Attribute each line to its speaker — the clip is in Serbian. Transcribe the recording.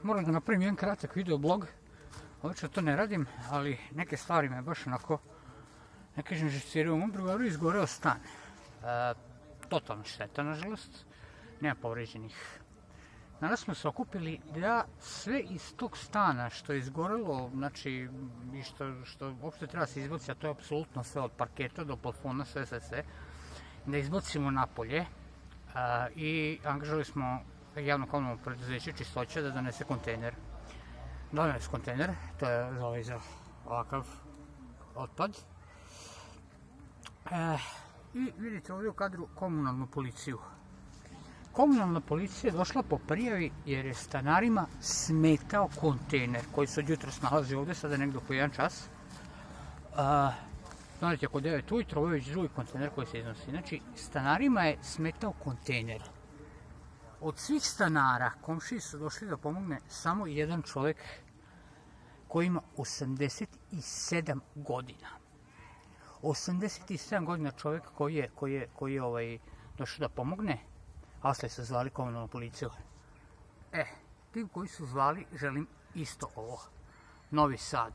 Speaker 1: Moram da napravim jedan kratak videoblog. Obično to ne radim, ali neke stvari me baš onako, ne kažem živciraju. U mom drugaru je izgoreo stan. Totalno šteta, nažalost. Nema povređenih. Danas smo se okupili da sve iz tog stana što je izgorelo, znači, i što uopšte treba se izbaci, a to je apsolutno sve od parketa do plafona, sve, da izbacimo napolje. I angažovali smo javno komunalno preduzeće Čistoća da donese kontejner. Donese kontejner, to je za ovakav otpad. I vidite ovdje u kadru komunalnu policiju. Komunalna policija je došla po prijavi jer je stanarima smetao kontejner koji se od jutra nalazi ovdje, sada je negdje oko 1 čas. Donet je oko 9 ujutro, ovo je već drugi kontejner koji se iznosi. Znači, stanarima je smetao kontejner. Od svih stanara, komšiji su došli da pomogne samo jedan čovjek koji ima 87 godina. 87 godina čovjek koji je došao da pomogne, a ostali su zvali komunalnu policiju. Tim koji su zvali želim isto ovo. Novi Sad.